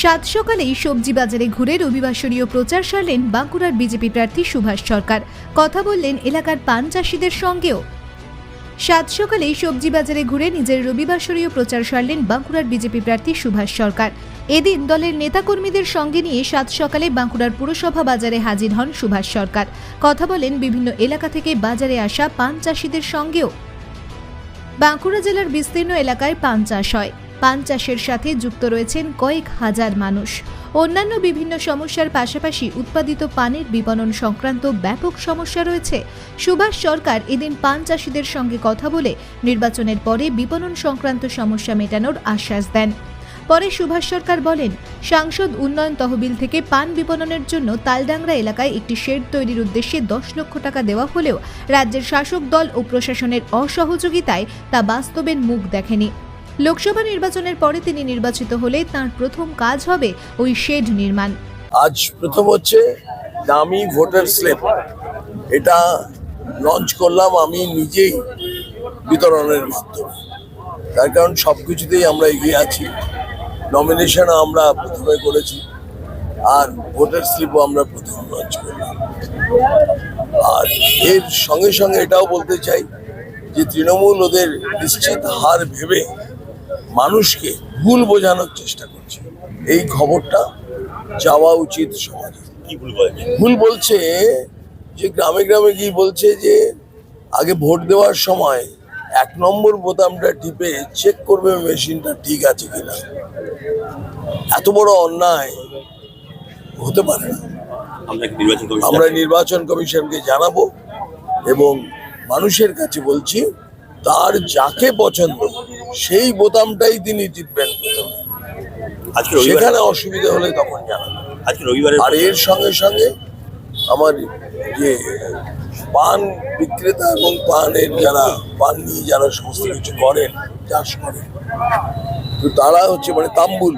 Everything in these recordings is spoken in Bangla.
সাত সকালেই সবজি বাজারে ঘুরে রবিবাসরীয় প্রচার সারলেন বাঁকুড়ার বিজেপি প্রার্থী সুভাষ সরকার। কথা বললেন এলাকার পান চাষিদের সঙ্গেও। সাত সকালেই সবজি বাজারে ঘুরে নিজের রবিবাসরীয় প্রচার সারলেন বাঁকুড়ার বিজেপি প্রার্থী সুভাষ সরকার। এদিন দলের নেতাকর্মীদের সঙ্গে নিয়ে সাত সকালে বাঁকুড়ার পুরসভা বাজারে হাজির হন সুভাষ সরকার। কথা বলেন বিভিন্ন এলাকা থেকে বাজারে আসা পান চাষিদের সঙ্গেও। বাঁকুড়া জেলার বিস্তীর্ণ এলাকায় পান চাষ হয়। পান চাষের সাথে যুক্ত রয়েছেন কয়েক হাজার মানুষ। অন্যান্য বিভিন্ন সমস্যার পাশাপাশি উৎপাদিত পানের বিপণন সংক্রান্ত ব্যাপক সমস্যা রয়েছে। সুভাষ সরকার এদিন পান চাষিদের সঙ্গে কথা বলে নির্বাচনের পরে বিপণন সংক্রান্ত সমস্যা মেটানোর আশ্বাস দেন। পরে সুভাষ সরকার বলেন, সাংসদ উন্নয়ন তহবিল থেকে পান বিপণনের জন্য তালডাংরা এলাকায় একটি শেড তৈরির উদ্দেশ্যে 10 লক্ষ টাকা দেওয়া হলেও রাজ্যের শাসক দল ও প্রশাসনের অসহযোগিতায় তা বাস্তবের মুখ দেখেনি। লোকসভা নির্বাচনের পরে তিনি নির্বাচিত হলে তাঁর প্রথম কাজ হবে ওই শেড নির্মাণ। আজ প্রথম হচ্ছে দামি ভোটার স্লিপ, এটা লঞ্চ করলাম আমি নিজেই বিতরণের মাধ্যমে। তার কারণ সবকিছুতেই আমরা এগিয়ে আছি। নমিনেশন আমরা প্রথমে করেছি, আর ভোটার স্লিপও আমরা প্রথম লঞ্চ করলাম। আর এর সঙ্গে সঙ্গে এটাও বলতে চাই যে তৃণমূল ওদের নিশ্চিত হার ভেবে মানুষকে ভুল বোঝানোর চেষ্টা করছে। এই খবরটা যাওয়া উচিত সমাজে। কি ভুল বলছে যে গ্রামে গ্রামে গিয়ে বলছে যে আগে ভোট দেওয়ার সময় 1 নম্বর বোতামটা টিপে চেক করবে মেশিনটা ঠিক আছে কিনা। এত বড় অন্যায় হতে পারে না। আমরা নির্বাচন কমিশনকে জানাবো এবং মানুষের কাছে বলছি তার যাকে পছন্দ সেই বোতামটাই তিনি টিপবেন। সেখানে অসুবিধা হলে তখন জানাবেন। আর এর সঙ্গে সঙ্গে আমার যে পান বিক্রেতা এবং পানের যারা পান নিয়ে যারা সমস্ত কিছু করেন, চাষ করেন, তো তারা হচ্ছে মানে তাম্বুল,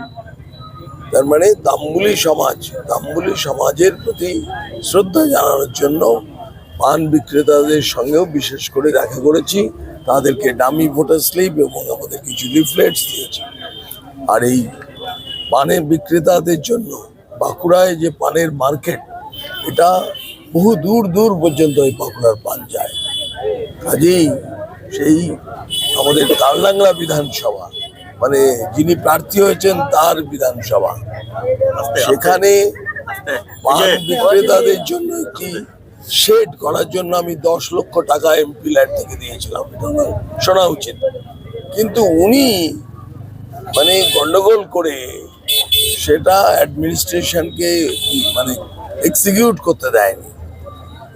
তার মানে তাম্বুলি সমাজের প্রতি শ্রদ্ধা জানানোর জন্য পান বিক্রেতাদের সঙ্গেও বিশেষ করে দেখা করেছি। তাদেরকে ডামি ভোটার স্লিপ এবং আমাদের কিছু লিফলেটস দিয়েছি। আর এই পানের বিক্রেতাদের জন্য বাঁকুড়ায় যে পানের মার্কেট, এটা বহু দূর দূর পর্যন্ত এই বাঁকুড়ার পান যায়। কাজেই সেই আমাদের তালডাংরা বিধানসভা, মানে যিনি প্রার্থী হয়েছেন তার বিধানসভা, সেখানে পান বিক্রেতাদের জন্য একটি শেড করার জন্য আমি 10 লক্ষ টাকা এমপি ল্যান্ড থেকে দিয়েছিলাম। শোনা উচিত, কিন্তু উনি মানে গন্ডগোল করে সেটা অ্যাডমিনিস্ট্রেশনকে মানে এক্সিকিউট করতে দেয়নি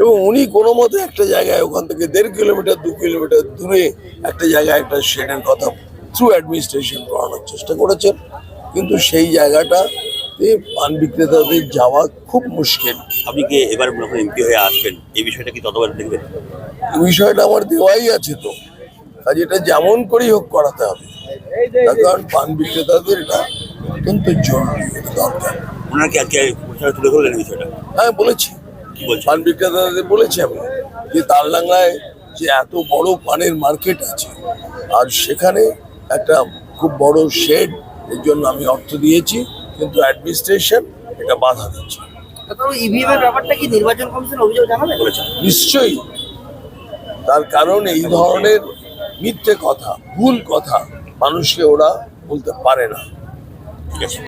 এবং উনি কোনো মতে একটা জায়গায় ওখান থেকে 1.5 কিলোমিটার 2 কিলোমিটার দূরে একটা জায়গায় একটা শেডের কথা থ্রু অ্যাডমিনিস্ট্রেশন করানোর চেষ্টা করেছেন। কিন্তু সেই জায়গাটাতে পান বিক্রেতাদের যাওয়া খুব মুশকিল। আপনি কি এবার এমপি হয়ে আসবেন, এই বিষয়টা কি ততবার দেখবেন? এই বিষয়টা আমার দেওয়াই আছে, তো কাজে এটা যেমন করেই হোক করাতে হবে। তার কারণ পান বিক্রেতাদের এটা অত্যন্ত জরুরি, দরকার। ওনারা কি আজকে তুলে ধরলেন বিষয়টা? হ্যাঁ, বলেছি। পান বিক্রেতাদের বলেছি আমি যে তালডাংরায় যে এত বড় পানের মার্কেট আছে, আর সেখানে একটা খুব বড় শেড, এর জন্য আমি অর্থ দিয়েছি, কিন্তু অ্যাডমিনিস্ট্রেশন এটা বাধা দিচ্ছে। নিশ্চয়ই, তার কারণ এই ধরনের মিথ্যে কথা, ভুল কথা মানুষকে ওরা বলতে পারে না। ঠিক আছে।